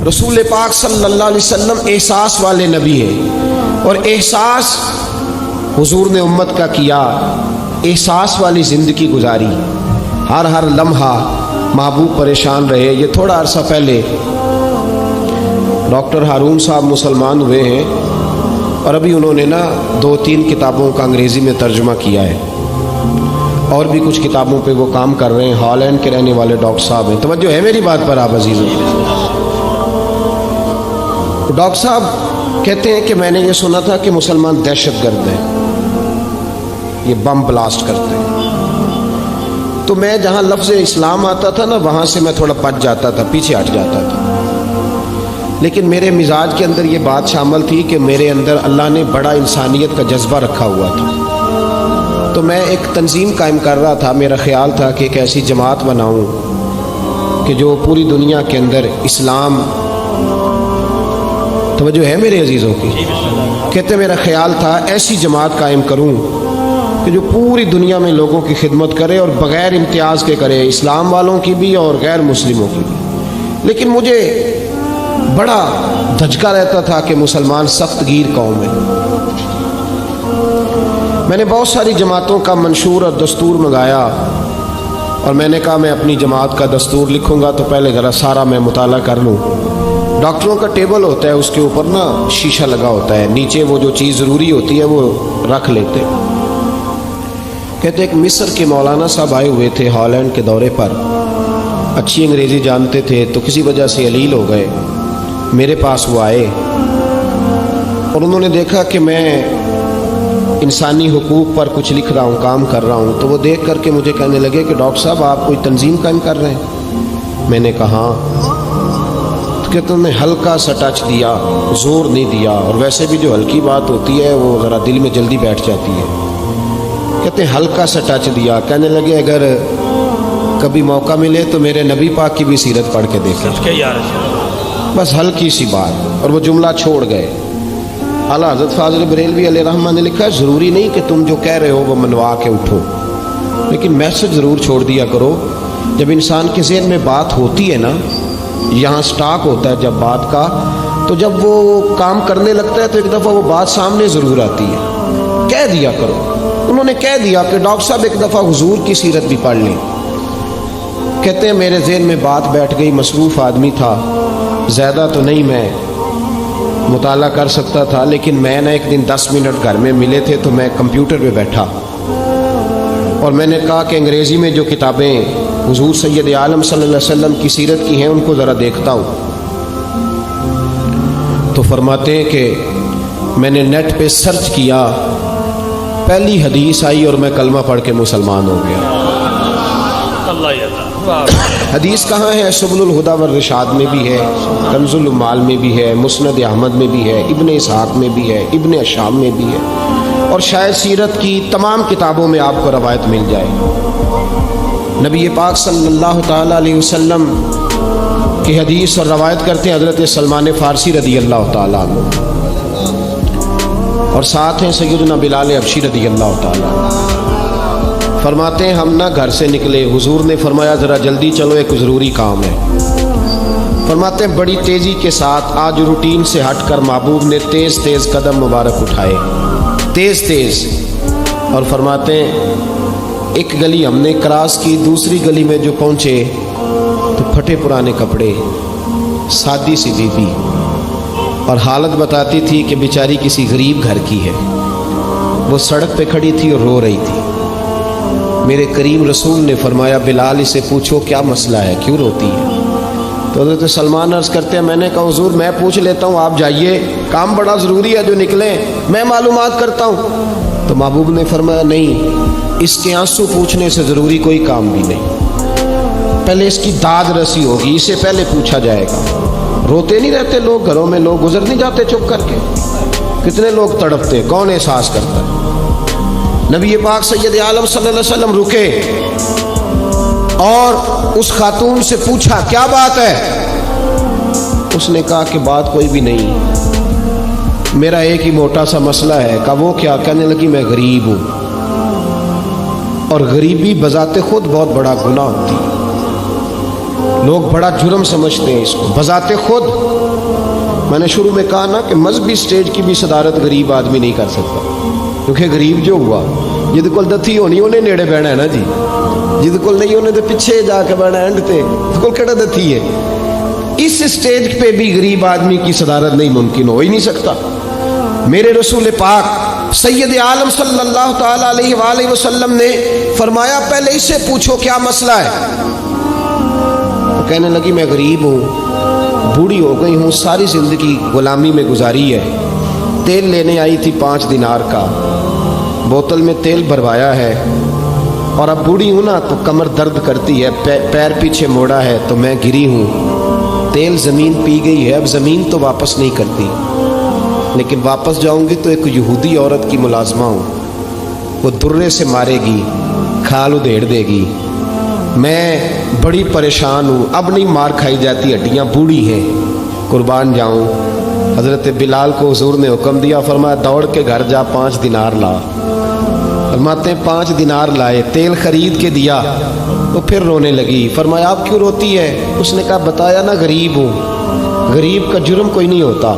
رسول پاک صلی اللہ علیہ وسلم احساس والے نبی ہیں، اور احساس حضور نے امت کا کیا، احساس والی زندگی گزاری، ہر لمحہ محبوب پریشان رہے۔ یہ تھوڑا عرصہ پہلے ڈاکٹر ہارون صاحب مسلمان ہوئے ہیں، اور ابھی انہوں نے 2-3 کتابوں کا انگریزی میں ترجمہ کیا ہے، اور بھی کچھ کتابوں پہ وہ کام کر رہے ہیں۔ ہالینڈ کے رہنے والے ڈاکٹر صاحب ہیں، توجہ ہے میری بات پر آپ عزیزوں؟ ڈاکٹر صاحب کہتے ہیں کہ میں نے یہ سنا تھا کہ مسلمان دہشت گرد ہیں، یہ بم بلاسٹ کرتے ہیں۔ تو میں جہاں لفظ اسلام آتا تھا وہاں سے میں تھوڑا پچ جاتا تھا، پیچھے ہٹ جاتا تھا، لیکن میرے مزاج کے اندر یہ بات شامل تھی کہ میرے اندر اللہ نے بڑا انسانیت کا جذبہ رکھا ہوا تھا۔ تو میں ایک تنظیم قائم کر رہا تھا، میرا خیال تھا کہ ایک ایسی جماعت بناؤں کہ جو پوری دنیا کے اندر اسلام، توجہ ہے میرے عزیزوں کی؟ کہتے میرا خیال تھا ایسی جماعت قائم کروں کہ جو پوری دنیا میں لوگوں کی خدمت کرے اور بغیر امتیاز کے کرے، اسلام والوں کی بھی اور غیر مسلموں کی بھی۔ لیکن مجھے بڑا دھچکا رہتا تھا کہ مسلمان سخت گیر قوم ہے۔ میں نے بہت ساری جماعتوں کا منشور اور دستور منگایا، اور میں نے کہا میں اپنی جماعت کا دستور لکھوں گا تو پہلے ذرا سارا میں مطالعہ کر لوں۔ ڈاکٹروں کا ٹیبل ہوتا ہے، اس کے اوپر شیشہ لگا ہوتا ہے، نیچے وہ جو چیز ضروری ہوتی ہے وہ رکھ لیتے۔ کہتے ایک مصر کے مولانا صاحب آئے ہوئے تھے ہالینڈ کے دورے پر، اچھی انگریزی جانتے تھے، تو کسی وجہ سے علیل ہو گئے۔ میرے پاس وہ آئے اور انہوں نے دیکھا کہ میں انسانی حقوق پر کچھ لکھ رہا ہوں، کام کر رہا ہوں، تو وہ دیکھ کر کے مجھے کہنے لگے کہ ڈاکٹر صاحب آپ کوئی تنظیم قائم کر رہے ہیں؟ میں نے کہا ہاں۔ تو کہتے انہوں نے ہلکا سا ٹچ دیا، زور نہیں دیا، اور ویسے بھی جو ہلکی بات ہوتی ہے وہ ذرا دل میں جلدی بیٹھ جاتی ہے۔ کہتے ہیں ہلکا سا ٹچ دیا، کہنے لگے اگر کبھی موقع ملے تو میرے نبی پاک کی بھی سیرت پڑھ کے دیکھیں، بس ہلکی سی بات، اور وہ جملہ چھوڑ گئے۔ اعلیٰ حضرت فاضل بریلوی علیہ رحمہ نے لکھا ہے ضروری نہیں کہ تم جو کہہ رہے ہو وہ منوا کے اٹھو، لیکن میسج ضرور چھوڑ دیا کرو۔ جب انسان کے ذہن میں بات ہوتی ہے یہاں سٹاک ہوتا ہے جب بات کا، تو جب وہ کام کرنے لگتا ہے تو ایک دفعہ وہ بات سامنے ضرور آتی ہے، کہہ دیا کرو۔ انہوں نے کہہ دیا کہ ڈاکٹر صاحب ایک دفعہ حضور کی سیرت بھی پڑھ لیں۔ کہتے ہیں میرے ذہن میں بات بیٹھ گئی، مصروف آدمی تھا، زیادہ تو نہیں میں مطالعہ کر سکتا تھا، لیکن میں نے ایک دن 10 منٹ گھر میں ملے تھے تو میں کمپیوٹر پہ بیٹھا، اور میں نے کہا کہ انگریزی میں جو کتابیں حضور سید عالم صلی اللہ علیہ وسلم کی سیرت کی ہیں ان کو ذرا دیکھتا ہوں۔ تو فرماتے ہیں کہ میں نے نیٹ پہ سرچ کیا، پہلی حدیث آئی اور میں کلمہ پڑھ کے مسلمان ہو گیا۔ حدیث کہاں ہے؟ سبل الہدی والرشاد میں بھی ہے، کنز المال میں بھی ہے، مسند احمد میں بھی ہے، ابن اسحاق میں بھی ہے، ابن اشام میں بھی ہے، اور شاید سیرت کی تمام کتابوں میں آپ کو روایت مل جائے۔ نبی پاک صلی اللہ تعالیٰ علیہ وسلم کی حدیث اور روایت کرتے ہیں حضرت سلمان فارسی رضی اللہ تعالیٰ عنہ، اور ساتھ ہیں سیدنا بلال حبشی رضی اللہ تعالیٰ عنہ۔ فرماتے ہیں ہم گھر سے نکلے، حضور نے فرمایا ذرا جلدی چلو ایک ضروری کام ہے۔ فرماتے ہیں بڑی تیزی کے ساتھ آج روٹین سے ہٹ کر محبوب نے تیز تیز قدم مبارک اٹھائے، تیز تیز، اور فرماتے ہیں ایک گلی ہم نے کراس کی، دوسری گلی میں جو پہنچے تو پھٹے پرانے کپڑے، سادی سی بیوی، اور حالت بتاتی تھی کہ بیچاری کسی غریب گھر کی ہے۔ وہ سڑک پہ کھڑی تھی اور رو رہی تھی۔ میرے کریم رسول نے فرمایا بلال اسے پوچھو کیا مسئلہ ہے، کیوں روتی ہے؟ تو حضرت سلمان عرض کرتے ہیں میں نے کہا حضور میں پوچھ لیتا ہوں، آپ جائیے، کام بڑا ضروری ہے جو نکلیں، میں معلومات کرتا ہوں۔ تو محبوب نے فرمایا نہیں، اس کے آنسو پوچھنے سے ضروری کوئی کام بھی نہیں، پہلے اس کی داد رسی ہوگی، اسے پہلے پوچھا جائے گا۔ روتے نہیں رہتے لوگ گھروں میں، لوگ گزر نہیں جاتے چپ کر کے؟ کتنے لوگ تڑپتے، کون احساس کرتا ہے؟ نبی پاک سید عالم صلی اللہ علیہ وسلم رکے اور اس خاتون سے پوچھا کیا بات ہے؟ اس نے کہا کہ بات کوئی بھی نہیں، میرا ایک ہی موٹا سا مسئلہ ہے۔ کہا وہ کیا؟ کہنے لگی میں غریب ہوں، اور غریبی بذات خود بہت بڑا گناہ ہوتی ہے، لوگ بڑا جرم سمجھتے ہیں اس کو بذات خود. میں نے شروع میں کہا نا کہ مذہبی سٹیج کی بھی صدارت غریب آدمی نہیں کر سکتا, کیونکہ غریب جو ہوا جہد کول دتھی ہونی انہیں نیڑے بہنا ہے نا جی, جہد کول نہیں انہیں تو پیچھے جا کے بہنا اینڈ تے کول کہڑا دتھی ہے. اس سٹیج پہ بھی غریب آدمی کی صدارت نہیں ممکن ہو ہی نہیں سکتا. میرے رسول پاک سید عالم صلی اللہ تعالی علیہ وآلہ وسلم نے فرمایا پہلے اس سے پوچھو کیا مسئلہ ہے. وہ کہنے لگی میں غریب ہوں, بوڑھی ہو گئی ہوں, ساری زندگی غلامی میں گزاری ہے, تیل لینے آئی تھی 5 دینار کا, بوتل میں تیل بھروایا ہے, اور اب بوڑھی ہوں نا تو کمر درد کرتی ہے, پیر پیچھے موڑا ہے تو میں گری ہوں, تیل زمین پی گئی ہے, اب زمین تو واپس نہیں کرتی, لیکن واپس جاؤں گی تو ایک یہودی عورت کی ملازمہ ہوں, وہ درے سے مارے گی, کھال ادھیڑ دے گی, میں بڑی پریشان ہوں, اب نہیں مار کھائی جاتی, ہڈیاں بوڑھی ہیں, قربان جاؤں. حضرت بلال کو حضور نے حکم دیا, فرمایا دوڑ کے گھر جا 5 دینار لا. فرماتے ہیں 5 دینار لائے, تیل خرید کے دیا, تو پھر رونے لگی. فرمایا آپ کیوں روتی ہے؟ اس نے کہا بتایا نا غریب ہوں, غریب کا جرم کوئی نہیں ہوتا,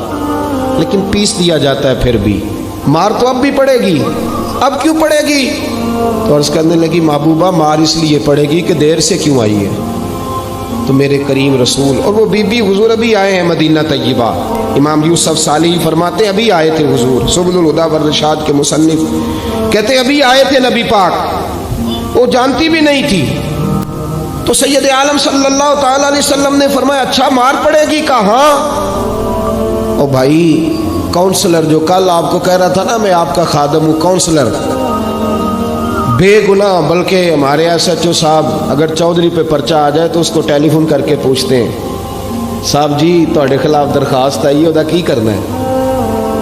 لیکن پیس دیا جاتا ہے, پھر بھی مار تو اب بھی پڑے گی, اب کیوں پڑے گی؟ تو عرض کرنے لگی محبوبہ مار اس لیے پڑے گی کہ دیر سے کیوں آئی ہے. تو میرے کریم رسول, اور وہ بی بی حضور ابھی آئے ہیں مدینہ طیبہ, امام یوسف صالحی فرماتے ہیں ابھی آئے تھے حضور, سبل الہدی والرشاد کے مصنف کہتے ہیں ابھی آئے تھے نبی پاک, وہ جانتی بھی نہیں تھی. تو سید عالم صلی اللہ تعالی علیہ وسلم نے فرمایا اچھا مار پڑے گی؟ کہا ہاں. او بھائی کونسلر جو کل آپ کو کہہ رہا تھا نا میں آپ کا خادم ہوں, کونسلر بے گناہ, بلکہ ہمارے ایس ایچ او صاحب اگر چودھری پہ پرچہ آ جائے تو اس کو ٹیلی فون کر کے پوچھتے ہیں صاحب جی تہاڈے خلاف درخواست آئی ہے, کی کرنا ہے.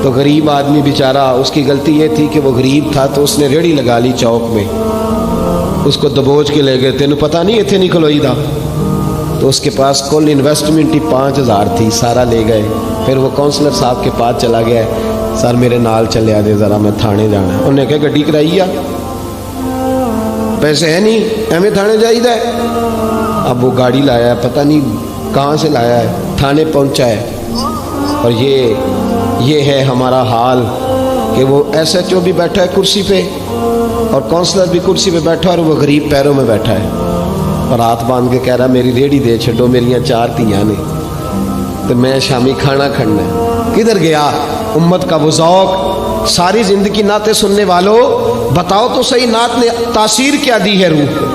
تو غریب آدمی بیچارہ, اس کی غلطی یہ تھی کہ وہ غریب تھا, تو اس نے ریڑھی لگا لی چوک میں, اس کو دبوچ کے لے گئے, تینوں پتہ نہیں اتنے نہیں کھلوئی دا. تو اس کے پاس کل انویسٹمنٹ ہی 5000 تھی, سارا لے گئے. پھر وہ کونسلر صاحب کے پاس چلا گیا, سر میرے نال چلے آ جائے ذرا, میں تھانے جانا ہے. انہوں نے کہا گڈی کرائی آ, پیسے ہیں نہیں, ایویں تھانے جائیدا ہے. اب وہ گاڑی لایا ہے, پتہ نہیں کہاں سے لایا ہے, تھانے پہنچا ہے. اور یہ ہے ہمارا حال کہ وہ ایس ایچ او بھی بیٹھا ہے کرسی پہ, اور کونسلر بھی کرسی پہ بیٹھا ہے, اور وہ غریب پیروں میں بیٹھا ہے, اور ہاتھ باندھ کے کہہ رہا میری ریڑھی دے چھڈو, میریاں 4 دھیاں نے, تو میں شامی کھانا کھڑنا ہے. کدھر گیا امت کا وہ ذوق؟ ساری زندگی نعتیں سننے والوں بتاؤ تو صحیح, نعت نے تاثیر کیا دی ہے روح کو؟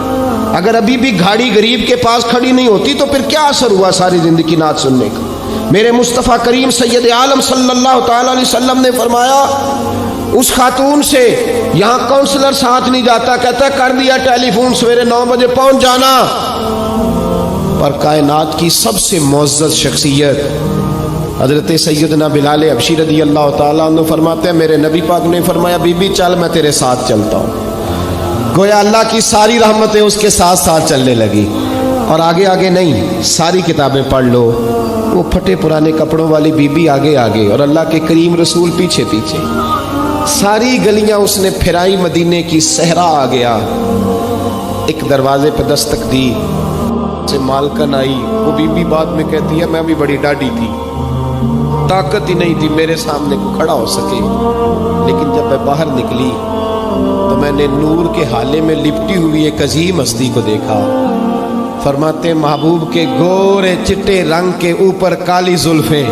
اگر ابھی بھی گھاڑی غریب کے پاس کھڑی نہیں ہوتی تو پھر کیا اثر ہوا ساری زندگی نعت سننے کا؟ میرے مصطفیٰ کریم سید عالم صلی اللہ تعالی علیہ وسلم نے فرمایا اس خاتون سے یہاں کونسلر ساتھ نہیں جاتا, کہتا کر دیا ٹیلی فون, سویرے 9 بجے پہنچ جانا. پر کائنات کی سب سے معزز شخصیت حضرت سیدنا بلال حبشی رضی اللہ تعالیٰ عنہ فرماتے ہیں میرے نبی پاک نے فرمایا بی بی چل میں تیرے ساتھ چلتا ہوں. گویا اللہ کی ساری رحمتیں اس کے ساتھ ساتھ چلنے لگی, اور آگے آگے نہیں, ساری کتابیں پڑھ لو. وہ پھٹے پرانے کپڑوں والی بی بی آگے آگے, اور اللہ کے کریم رسول پیچھے پیچھے. ساری گلیاں اس نے پھرائی, مدینے کی صحرا آ گیا. ایک دروازے پہ دستک دی, سے مالکن آئی. وہ بی بی بعد میں کہتی ہے میں بھی بڑی ڈاڈی تھی, طاقت ہی نہیں تھی میرے سامنے کو کھڑا ہو سکے, لیکن جب میں باہر نکلی تو میں نے نور کے حالے میں لپٹی ہوئی ایک عظیم ہستی کو دیکھا. فرماتے محبوب کے گورے چٹے رنگ کے اوپر کالی زلفیں,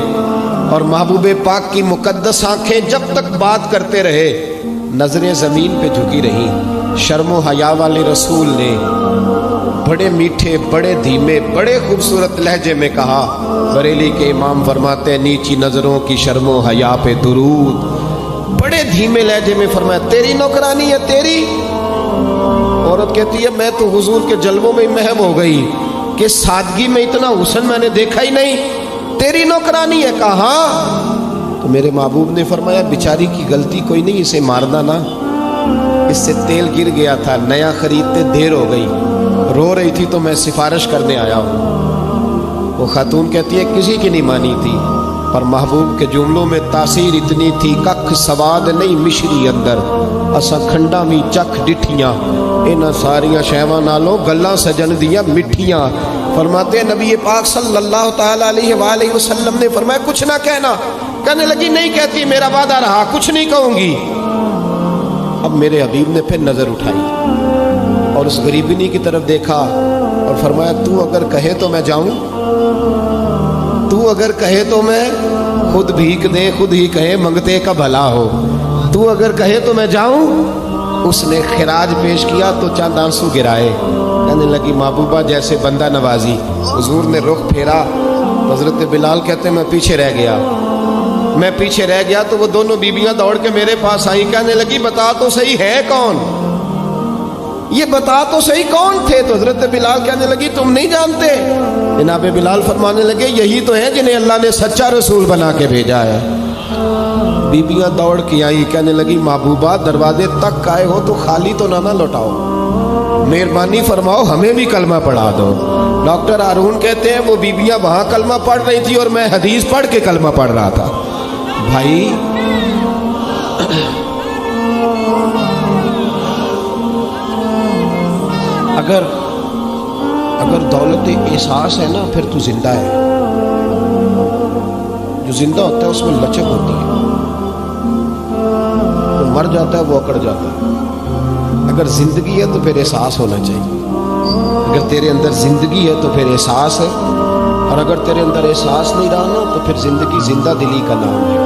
اور محبوب پاک کی مقدس آنکھیں جب تک بات کرتے رہے نظریں زمین پہ جھکی رہیں. شرم و حیا والے رسول نے بڑے میٹھے, بڑے دھیمے, بڑے خوبصورت لہجے میں کہا. بریلی کے امام فرماتے ہیں نیچی نظروں کی شرم و حیا پہ درود. بڑے دھیمے لہجے میں فرمایا تیری نوکرانی ہے تیری. عورت کہتی ہے میں تو حضور کے جلووں میں محو ہو گئی کہ سادگی میں اتنا حسن میں نے دیکھا ہی نہیں, تیری نوکرانی ہے. کہا تو میرے محبوب نے فرمایا بیچاری کی غلطی کوئی نہیں, اسے مارنا نا, اس سے تیل گر گیا تھا, نیا خریدتے دیر ہو گئی, رو رہی تھی تو میں سفارش کرنے آیا ہوں. وہ خاتون کہتی ہے کسی کی نہیں مانی تھی, پر محبوب کے جملوں میں تاثیر اتنی تھی ککھ سواد نہیں مشری اندر, اساں کھنڈا بھی چکھ ڈٹھیاں, انہاں ساریاں شیواں نالوں گلاں سجن دیاں مٹھیاں. فرماتے ہیں نبی پاک صلی اللہ تعالی علیہ وآلہ وسلم نے فرمایا کچھ نہ کہنا. کہنے لگی نہیں کہتی، میرا وعدہ رہا، کچھ نہیں کہوں گی. اب میرے حبیب نے پھر نظر اٹھائی اور اس غریبنی کی طرف دیکھا اور فرمایا تو اگر کہے تو میں جاؤں، تو اگر کہے تو میں خود بھیک دے، خود ہی کہے منگتے کا بھلا ہو، تو اگر کہے تو میں جاؤں. اس نے خراج پیش کیا تو چند آنسو گرائے. کہنے لگی محبوبہ جیسے بندہ نوازی. حضور نے رخ پھیرا تو حضرت بلال کہتے ہیں میں پیچھے رہ گیا. میں پیچھے رہ گیا تو وہ دونوں بیبیاں دوڑ کے میرے پاس آئیں. کہنے لگی بتا تو صحیح ہے کون، یہ بتا تو صحیح کون تھے. تو حضرت بلال کہنے لگی تم نہیں جانتے. جناب بلال فرمانے لگے یہی تو ہیں جنہیں اللہ نے سچا رسول بنا کے بھیجا ہے. بیبیاں دوڑ کے آئیں. کہنے لگی محبوبہ دروازے تک آئے ہو تو خالی تو نہ لوٹاؤ، مہربانی فرماؤ ہمیں بھی کلمہ پڑھا دو. ڈاکٹر ہارون کہتے ہیں وہ بیبیاں وہاں کلمہ پڑھ رہی تھی اور میں حدیث پڑھ کے کلمہ پڑھ رہا تھا. بھائی اگر دولت احساس ہے نا پھر تو زندہ ہے. جو زندہ ہوتا ہے اس میں لچک ہوتی ہے، جو مر جاتا ہے وہ اکڑ جاتا ہے. اگر زندگی ہے تو پھر احساس ہونا چاہیے. اگر تیرے اندر زندگی ہے تو پھر احساس ہے، اور اگر تیرے اندر احساس نہیں رہا نا تو پھر زندگی زندہ دلی کا نام ہے.